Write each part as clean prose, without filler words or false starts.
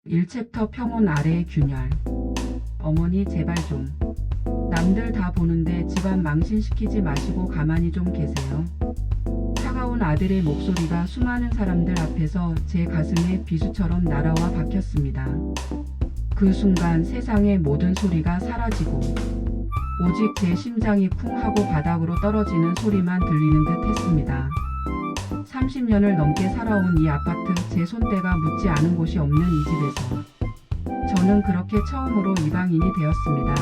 1챕터 평온 아래의 균열. 어머니 제발 좀. 남들 다 보는데 집안 망신시키지 마시고 가만히 좀 계세요. 차가운 아들의 목소리가 수많은 사람들 앞에서 제 가슴에 비수처럼 날아와 박혔습니다. 그 순간 세상의 모든 소리가 사라지고 오직 제 심장이 쿵 하고 바닥으로 떨어지는 소리만 들리는 듯 했습니다. 30년을 넘게 살아온 이 아파트, 제 손때가 묻지 않은 곳이 없는 이 집에서 저는 그렇게 처음으로 이방인이 되었습니다.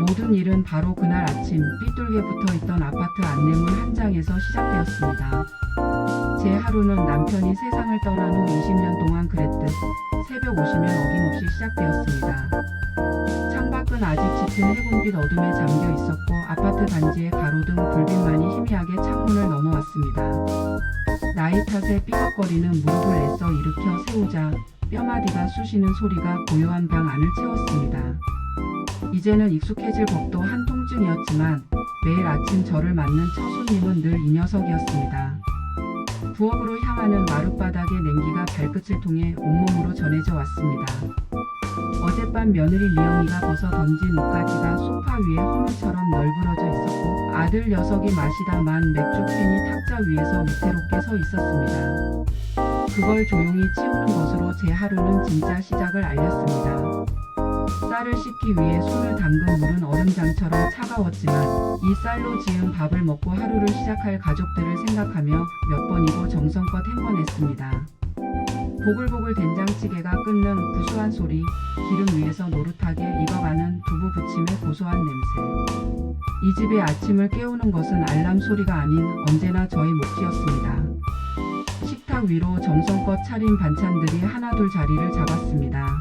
모든 일은 바로 그날 아침 삐뚤게 붙어있던 아파트 안내문 한 장에서 시작되었습니다. 제 하루는 남편이 세상을 떠난 후 20년 동안 그랬듯 새벽 오시면 어김없이 시작되었습니다. 창밖은 아직 짙은 해군빛 어둠에 잠겨 있었고 아파트 단지의 가로등 불빛만이 희미하게 창문을 넘어왔습니다. 나이 탓에 삐걱거리는 무릎을 애써 일으켜 세우자 뼈마디가 쑤시는 소리가 고요한 방 안을 채웠습니다. 이제는 익숙해질 법도 한 통증이었지만 매일 아침 저를 맞는 첫 손님은 늘 이 녀석이었습니다. 부엌으로 향하는 마룻바닥의 냉기가 발끝을 통해 온몸으로 전해져 왔습니다. 어젯밤 며느리 미영이가 벗어 던진 옷가지가 소파 위에 허물처럼 널브러져 있었고 아들 녀석이 마시다 만 맥주 캔이 탁자 위에서 위태롭게 서 있었습니다. 그걸 조용히 치우는 것으로 제 하루는 진짜 시작을 알렸습니다. 쌀을 씻기 위해 손을 담근 물은 얼음장처럼 차가웠지만 이 쌀로 지은 밥을 먹고 하루를 시작할 가족들을 생각하며 몇 번이고 정성껏 행궈냈습니다. 보글보글 된장찌개가 끓는 구수한 소리, 기름 위에서 노릇하게 익어가는 두부 부침의 고소한 냄새. 이 집의 아침을 깨우는 것은 알람 소리가 아닌 언제나 저의 몫이었습니다. 식탁 위로 정성껏 차린 반찬들이 하나둘 자리를 잡았습니다.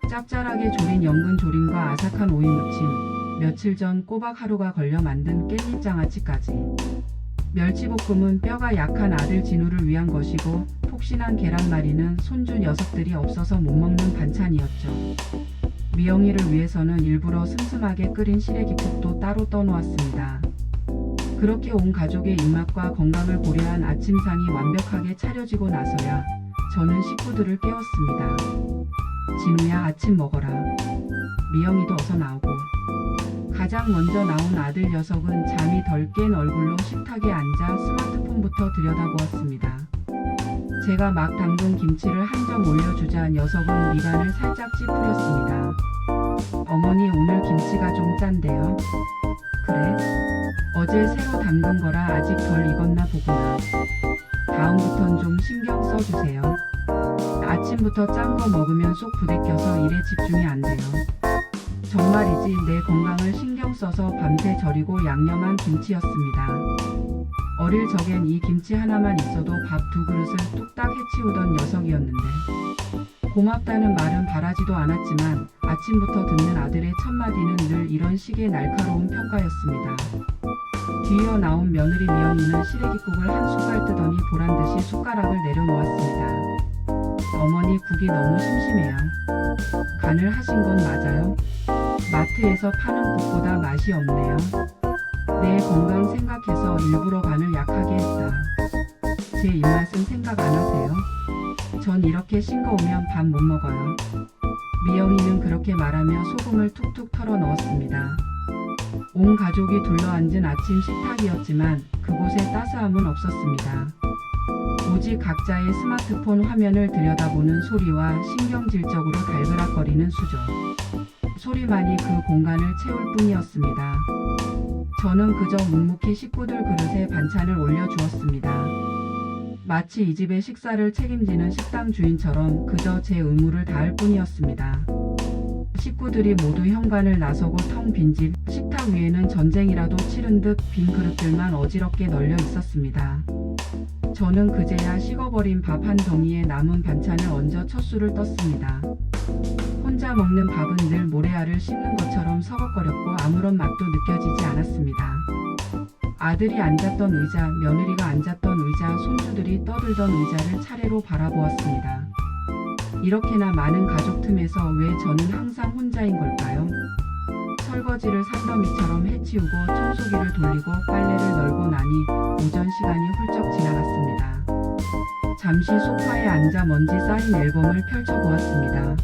짭짤하게 조린 연근 조림과 아삭한 오이 무침, 며칠 전 꼬박 하루가 걸려 만든 깻잎장아찌까지. 멸치볶음은 뼈가 약한 아들 진우를 위한 것이고 폭신한 계란말이는 손주 녀석들이 없어서 못 먹는 반찬이었죠. 미영이를 위해서는 일부러 슴슴하게 끓인 시래기국도 따로 떠놓았습니다. 그렇게 온 가족의 입맛과 건강을 고려한 아침상이 완벽하게 차려지고 나서야 저는 식구들을 깨웠습니다. 진우야, 아침 먹어라. 미영이도 어서 나오고. 가장 먼저 나온 아들 녀석은 잠이 덜 깬 얼굴로 식탁에 앉아 스마트폰부터 들여다보았습니다. 제가 막 담근 김치를 한 점 올려주자 녀석은 미간을 살짝 찌푸렸습니다. 어머니, 오늘 김치가 좀 짠데요. 그래? 어제 새로 담근 거라 아직 덜 익었나 보구나. 다음부턴 좀 신경 써주세요. 아침부터 짠 거 먹으면 속 부대껴서 일에 집중이 안 돼요. 정말이지 내 건강을 신경 써서 밤새 절이고 양념한 김치였습니다. 어릴 적엔 이 김치 하나만 있어도 밥 두 그릇을 뚝딱 해치우던 녀석이었는데 고맙다는 말은 바라지도 않았지만 아침부터 듣는 아들의 첫마디는 늘 이런 식의 날카로운 평가였습니다. 뒤이어 나온 며느리 미영이는 시래기국을 한 숟갈 뜨더니 보란듯이 숟가락을 내려놓았습니다. 어머니, 국이 너무 심심해요. 간을 하신 건 맞아요? 마트에서 파는 국보다 맛이 없네요. 내 건강 생각해서 일부러 간을 약하게 했다. 제 입맛은 생각 안 하세요? 전 이렇게 싱거우면 밥 못 먹어요. 미영이는 그렇게 말하며 소금을 툭툭 털어 넣었습니다. 온 가족이 둘러앉은 아침 식탁이었지만 그곳에 따스함은 없었습니다. 오직 각자의 스마트폰 화면을 들여다보는 소리와 신경질적으로 달그락거리는 수저. 소리만이 그 공간을 채울 뿐이었습니다. 저는 그저 묵묵히 식구들 그릇에 반찬을 올려주었습니다. 마치 이 집의 식사를 책임지는 식당 주인처럼 그저 제 의무를 다할 뿐이었습니다. 식구들이 모두 현관을 나서고 텅 빈 집, 식탁 위에는 전쟁이라도 치른 듯 빈 그릇들만 어지럽게 널려 있었습니다. 저는 그제야 식어버린 밥 한 덩이에 남은 반찬을 얹어 첫 술을 떴습니다. 혼자 먹는 밥은 늘 모래알을 씹는 것처럼 서걱거렸고 아무런 맛도 느껴지지 않았습니다. 아들이 앉았던 의자, 며느리가 앉았던 의자, 손주들이 떠들던 의자를 차례로 바라보았습니다. 이렇게나 많은 가족 틈에서 왜 저는 항상 혼자인 걸까요? 설거지를 산더미처럼 해치우고 청소기를 돌리고 빨래를 널고 나니 오전 시간이 훌쩍 지나갔습니다. 잠시 소파에 앉아 먼지 쌓인 앨범을 펼쳐보았습니다.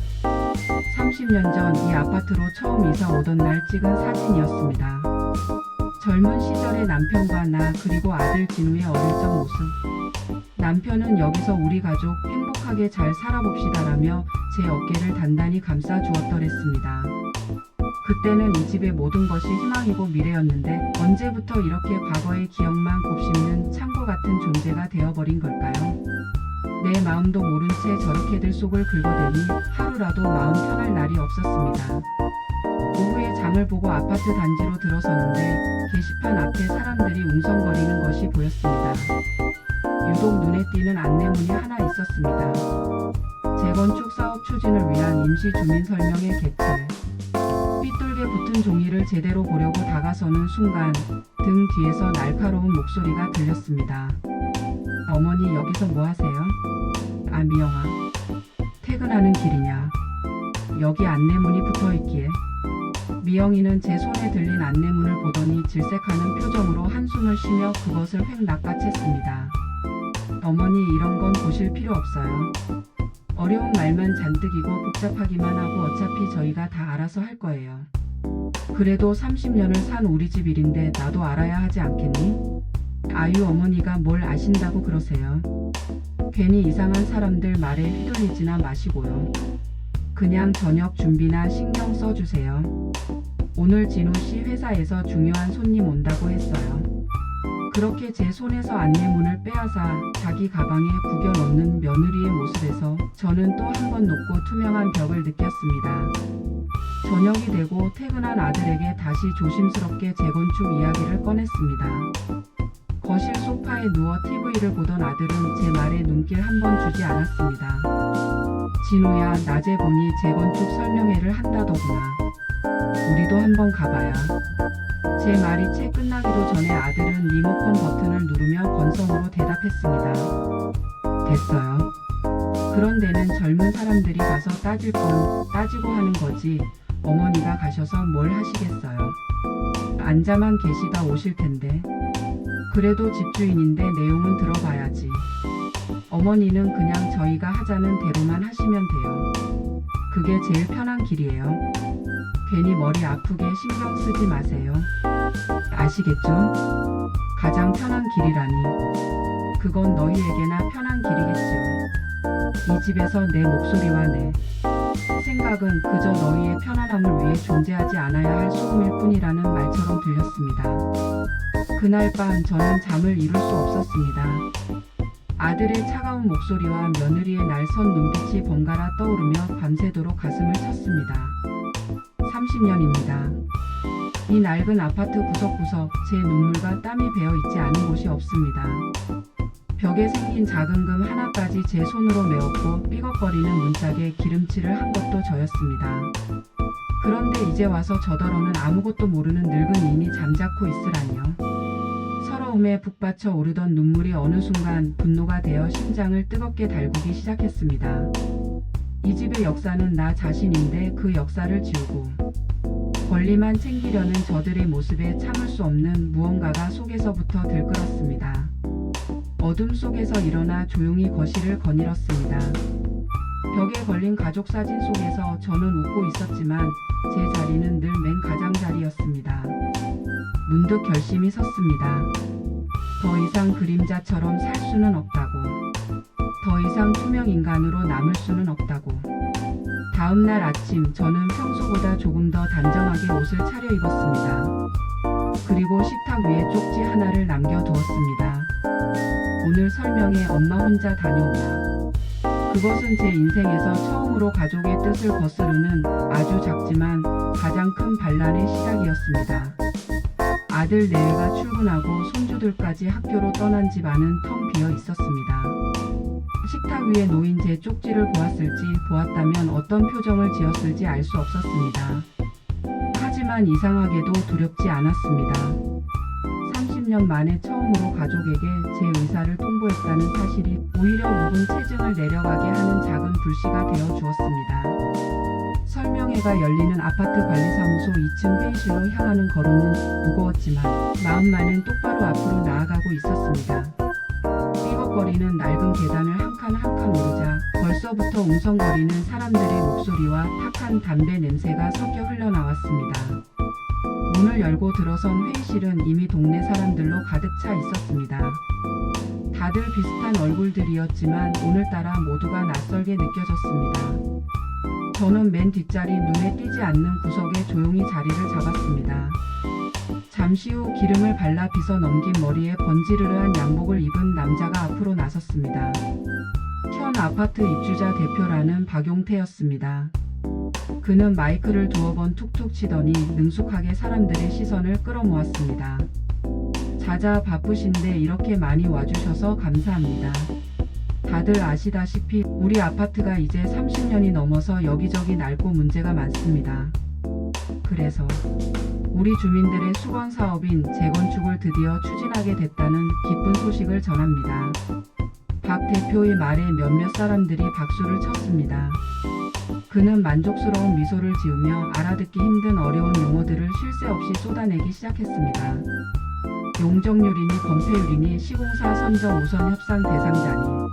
30년 전 이 아파트로 처음 이사 오던 날 찍은 사진이었습니다. 젊은 시절의 남편과 나 그리고 아들 진우의 어릴 적 모습. 남편은 여기서 우리 가족 행복하게 잘 살아봅시다라며 제 어깨를 단단히 감싸 주었더랬습니다. 그때는 이 집의 모든 것이 희망이고 미래였는데 언제부터 이렇게 과거의 기억만 곱씹는 창고 같은 존재가 되어버린 걸까요? 내 마음도 모른 채 저렇게들 속을 긁어대니 하루라도 마음 편할 날이 없었습니다. 오후에 장을 보고 아파트 단지로 들어서는데 게시판 앞에 사람들이 웅성거리는 것이 보였습니다. 유독 눈에 띄는 안내문이 하나 있었습니다. 재건축 사업 추진을 위한 임시 주민 설명회 개최. 삐뚤게 붙은 종이를 제대로 보려고 다가서는 순간 등 뒤에서 날카로운 목소리가 들렸습니다. 어머니 여기서 뭐 하세요? 아 미영아. 퇴근하는 길이냐. 여기 안내문이 붙어있기에. 미영이는 제 손에 들린 안내문을 보더니 질색하는 표정으로 한숨을 쉬며 그것을 휙 낚아챘습니다. 어머니 이런 건 보실 필요 없어요. 어려운 말만 잔뜩이고 복잡하기만 하고 어차피 저희가 다 알아서 할 거예요. 그래도 30년을 산 우리 집 일인데 나도 알아야 하지 않겠니? 아유 어머니가 뭘 아신다고 그러세요. 괜히 이상한 사람들 말에 휘둘리지나 마시고요. 그냥 저녁 준비나 신경 써주세요. 오늘 진우 씨 회사에서 중요한 손님 온다고 했어요. 그렇게 제 손에서 안내문을 빼앗아 자기 가방에 구겨 넣는 며느리의 모습에서 저는 또 한 번 높고 투명한 벽을 느꼈습니다. 저녁이 되고 퇴근한 아들에게 다시 조심스럽게 재건축 이야기를 꺼냈습니다. 거실 소파에 누워 TV를 보던 아들은 제 말에 눈길 한 번 주지 않았습니다. 진우야 낮에 보니 재건축 설명회를 한다더구나. 우리도 한번 가봐야. 제 말이 채 끝나기도 전에 아들은 리모컨 버튼을 누르며 건성으로 대답했습니다. 됐어요. 그런 데는 젊은 사람들이 가서 따질 건 따지고 하는 거지 어머니가 가셔서 뭘 하시겠어요. 앉아만 계시다 오실 텐데. 그래도 집주인인데 내용은 들어봐야지. 어머니는 그냥 저희가 하자는 대로만 하시면 돼요. 그게 제일 편한 길이에요. 괜히 머리 아프게 신경 쓰지 마세요. 아시겠죠? 가장 편한 길이라니. 그건 너희에게나 편한 길이겠지요. 이 집에서 내 목소리와 내 생각은 그저 너희의 편안함을 위해 존재하지 않아야 할 소음일 뿐이라는 말처럼 들렸습니다. 그날 밤 저는 잠을 이룰 수 없었습니다. 아들의 차가운 목소리와 며느리의 날선 눈빛이 번갈아 떠오르며 밤새도록 가슴을 쳤습니다. 30년입니다. 이 낡은 아파트 구석구석 제 눈물과 땀이 배어있지 않은 곳이 없습니다. 벽에 생긴 작은 금 하나까지 제 손으로 메웠고 삐걱거리는 문짝에 기름칠을 한 것도 저였습니다. 그런데 이제 와서 저더러는 아무것도 모르는 늙은 인이 잠자코 있으라니요. 서러움에 북받쳐 오르던 눈물이 어느 순간 분노가 되어 심장을 뜨겁게 달구기 시작했습니다. 이 집의 역사는 나 자신인데 그 역사를 지우고 권리만 챙기려는 저들의 모습에 참을 수 없는 무언가가 속에서부터 들끓었습니다. 어둠 속에서 일어나 조용히 거실을 거닐었습니다. 벽에 걸린 가족 사진 속에서 저는 웃고 있었지만 제 자리는 늘 맨 가장자리였습니다. 문득 결심이 섰습니다. 더 이상 그림자처럼 살 수는 없다고. 더 이상 투명 인간으로 남을 수는 없다고. 다음 날 아침 저는 평소보다 조금 더 단정하게 옷을 차려입었습니다. 그리고 식탁 위에 쪽지 하나를 남겨두었습니다. 오늘 설명회 엄마 혼자 다녀오라. 그것은 제 인생에서 처음으로 가족의 뜻을 거스르는 아주 작지만 가장 큰 반란의 시작이었습니다. 아들 내외가 출근하고 손주들까지 학교로 떠난 집안은 텅 비어 있었습니다. 식탁 위에 놓인 제 쪽지를 보았다면 어떤 표정을 지었을지 알 수 없었습니다. 하지만 이상하게도 두렵지 않았습니다. 30년 만에 처음으로 가족에게 제 의사를 통보했다는 사실이 오히려 묵은 체증을 내려가게 하는 작은 불씨가 되어 주었습니다. 설명회가 열리는 아파트 관리사무소 2층 회의실로 향하는 걸음은 무거웠지만 마음만은 똑바로 앞으로 나아가고 있었습니다. 삐걱거리는 낡은 계단을 한 한 칸 오르자 벌써부터 웅성거리는 사람들의 목소리와 탁한 담배 냄새가 섞여 흘러나왔습니다. 문을 열고 들어선 회의실은 이미 동네 사람들로 가득 차 있었습니다. 다들 비슷한 얼굴들이었지만 오늘따라 모두가 낯설게 느껴졌습니다. 저는 맨 뒷자리 눈에 띄지 않는 구석에 조용히 자리를 잡았습니다. 잠시 후 기름을 발라 빗어 넘긴 머리에 번지르르한 양복을 입은 남자가 앞으로 나섰습니다. 현 아파트 입주자 대표라는 박용태였습니다. 그는 마이크를 두어 번 툭툭 치더니 능숙하게 사람들의 시선을 끌어모았습니다. 자자 바쁘신데 이렇게 많이 와주셔서 감사합니다. 다들 아시다시피 우리 아파트가 이제 30년이 넘어서 여기저기 낡고 문제가 많습니다. 그래서 우리 주민들의 수건 사업인 재건축을 드디어 추진하게 됐다는 기쁜 소식을 전합니다. 박 대표의 말에 몇몇 사람들이 박수를 쳤습니다. 그는 만족스러운 미소를 지으며 알아듣기 힘든 어려운 용어들을 쉴 새 없이 쏟아내기 시작했습니다. 용적률이니 건폐율이니 시공사 선정 우선 협상 대상자니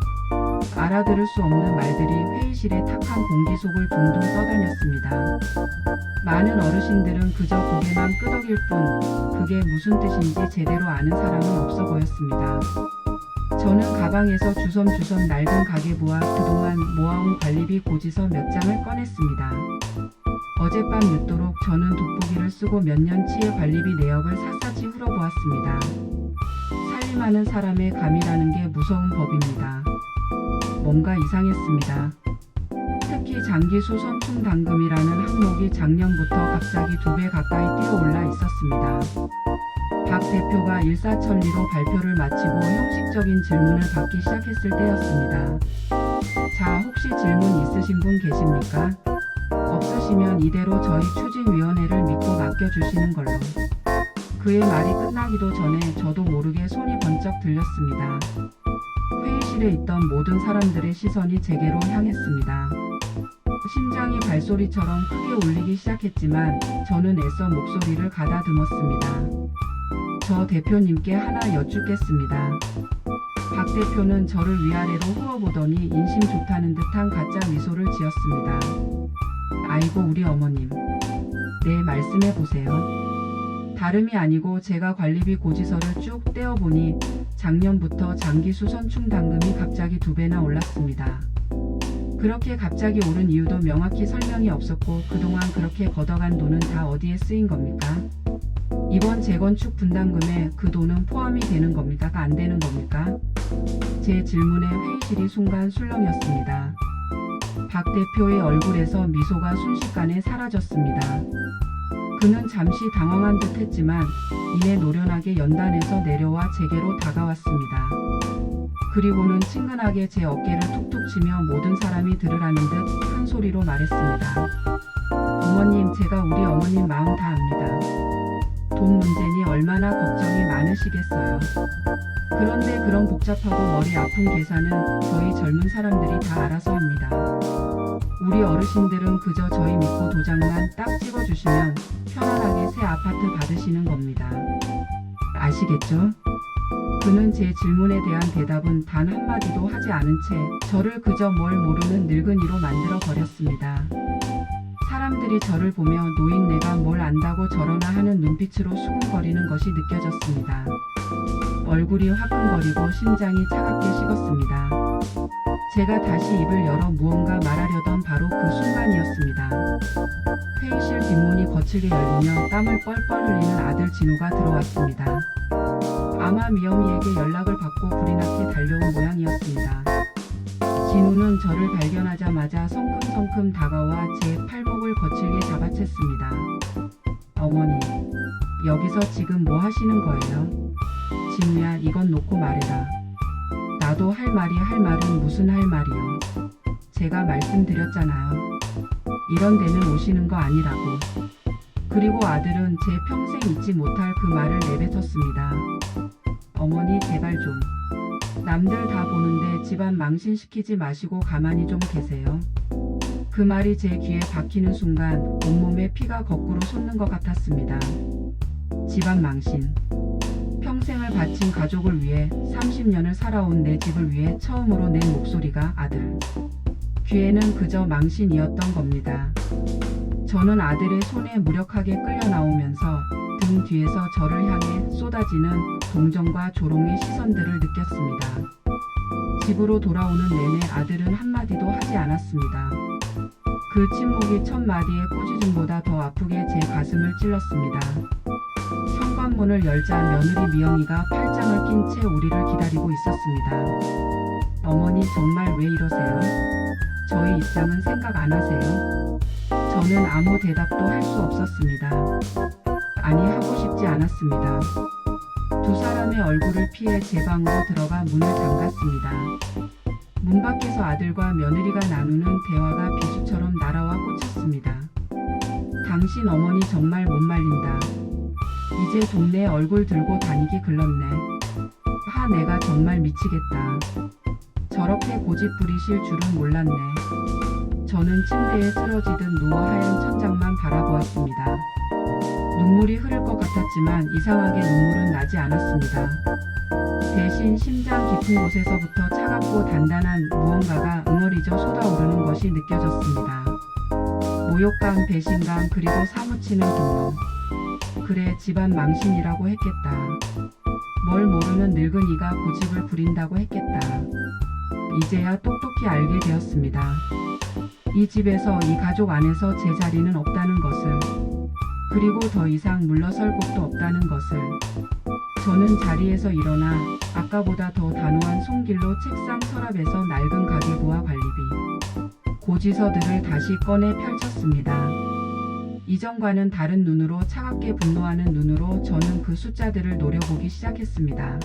알아들을 수 없는 말들이 회의실의 탁한 공기 속을 둥둥 떠다녔습니다. 많은 어르신들은 그저 고개만 끄덕일 뿐 그게 무슨 뜻인지 제대로 아는 사람은 없어 보였습니다. 저는 가방에서 주섬주섬 낡은 가계부와 그동안 모아온 관리비 고지서 몇 장을 꺼냈습니다. 어젯밤 늦도록 저는 돋보기를 쓰고 몇 년치의 관리비 내역을 샅샅이 흘어보았습니다. 살림하는 사람의 감이라는 게 무서운 법입니다. 뭔가 이상했습니다. 특히 장기수 선충당금이라는 항목이 작년부터 갑자기 2배 가까이 뛰어올라 있었습니다. 박 대표가 일사천리로 발표를 마치고 형식적인 질문을 받기 시작했을 때였습니다. 자, 혹시 질문 있으신 분 계십니까? 없으시면 이대로 저희 추진위원회를 믿고 맡겨주시는 걸로. 그의 말이 끝나기도 전에 저도 모르게 손이 번쩍 들렸습니다. 회의실에 있던 모든 사람들의 시선이 제게로 향했습니다. 심장이 발소리처럼 크게 울리기 시작했지만 저는 애써 목소리를 가다듬었습니다. 저 대표님께 하나 여쭙겠습니다. 박 대표는 저를 위아래로 훑어보더니 인심 좋다는 듯한 가짜 미소를 지었습니다. 아이고 우리 어머님. 네, 말씀해 보세요. 다름이 아니고 제가 관리비 고지서를 쭉 떼어보니 작년부터 장기수 선충당금이 갑자기 2배나 올랐습니다. 그렇게 갑자기 오른 이유도 명확히 설명이 없었고 그동안 그렇게 걷어간 돈은 다 어디에 쓰인 겁니까? 이번 재건축 분담금에 그 돈은 포함이 되는 겁니까? 안 되는 겁니까? 제 질문에 회의실이 순간 술렁였습니다. 박 대표의 얼굴에서 미소가 순식간에 사라졌습니다. 그는 잠시 당황한 듯 했지만 이내 노련하게 연단에서 내려와 제게로 다가왔습니다. 그리고는 친근하게 제 어깨를 툭툭 치며 모든 사람이 들으라는 듯 큰 소리로 말했습니다. 어머님, 제가 우리 어머님 마음 다 압니다. 돈 문제니 얼마나 걱정이 많으시겠어요. 그런데 그런 복잡하고 머리 아픈 계산은 저희 젊은 사람들이 다 알아서 합니다. 우리 어르신들은 그저 저희 믿고 도장만 딱 찍어주시면 편안하게 새 아파트 받으시는 겁니다. 아시겠죠? 그는 제 질문에 대한 대답은 단 한마디도 하지 않은 채 저를 그저 뭘 모르는 늙은이로 만들어 버렸습니다. 사람들이 저를 보며 노인네가 뭘 안다고 저러나 하는 눈빛으로 수군거리는 것이 느껴졌습니다. 얼굴이 화끈거리고 심장이 차갑게 식었습니다. 제가 다시 입을 열어 무언가 말하려던 바로 그 순간이었습니다. 회의실 뒷문이 거칠게 열리며 땀을 뻘뻘 흘리는 아들 진우가 들어왔습니다. 아마 미영이에게 연락을 받고 불이 나게 달려온 모양이었습니다. 진우는 저를 발견하자마자 성큼성큼 다가와 제 팔목을 거칠게 잡아챘습니다. 어머니, 여기서 지금 뭐 하시는 거예요? 진우야, 이건 놓고 말해라. 나도 할 말은 무슨 할 말이요. 제가 말씀드렸잖아요. 이런 데는 오시는 거 아니라고. 그리고 아들은 제 평생 잊지 못할 그 말을 내뱉었습니다. 어머니, 제발 좀. 남들 다 보는데 집안 망신시키지 마시고 가만히 좀 계세요. 그 말이 제 귀에 박히는 순간 온몸에 피가 거꾸로 솟는 것 같았습니다. 집안 망신. 평생을 바친 가족을 위해 30년을 살아온 내 집을 위해 처음으로 낸 목소리가 아들 귀에는 그저 망신이었던 겁니다. 저는 아들의 손에 무력하게 끌려 나오면서 등 뒤에서 저를 향해 쏟아지는 동정과 조롱의 시선들을 느꼈습니다. 집으로 돌아오는 내내 아들은 한마디도 하지 않았습니다. 그 침묵이 첫 마디의 꾸짖음보다 더 아프게 제 가슴을 찔렀습니다. 현관문을 열자 며느리 미영이가 팔짱을 낀 채 우리를 기다리고 있었습니다. 어머니 정말 왜 이러세요? 저희 입장은 생각 안 하세요? 저는 아무 대답도 할 수 없었습니다. 아니 하고 싶지 않았습니다. 두 사람의 얼굴을 피해 제 방으로 들어가 문을 잠갔습니다. 문 밖에서 아들과 며느리가 나누는 대화가 비수처럼 날아와 꽂혔습니다. 당신 어머니 정말 못 말린다. 이제 동네에 얼굴 들고 다니기 글렀네. 하 내가 정말 미치겠다. 저렇게 고집 부리실 줄은 몰랐네. 저는 침대에 쓰러지듯 누워 하얀 천장만 바라보았습니다. 눈물이 흐를 것 같았지만 이상하게 눈물은 나지 않았습니다. 대신 심장 깊은 곳에서부터 차갑고 단단한 무언가가 응어리져 쏟아오르는 것이 느껴졌습니다. 모욕감, 배신감, 그리고 사무치는 분노. 그래, 집안 망신이라고 했겠다. 뭘 모르는 늙은이가 고집을 부린다고 했겠다. 이제야 똑똑히 알게 되었습니다. 이 집에서, 이 가족 안에서 제 자리는 없다는 것을, 그리고 더 이상 물러설 곳도 없다는 것을. 저는 자리에서 일어나 아까보다 더 단호한 손길로 책상 서랍에서 낡은 가계부와 관리비, 고지서들을 다시 꺼내 펼쳤습니다. 이전과는 다른 눈으로, 차갑게 분노하는 눈으로 저는 그 숫자들을 노려보기 시작했습니다.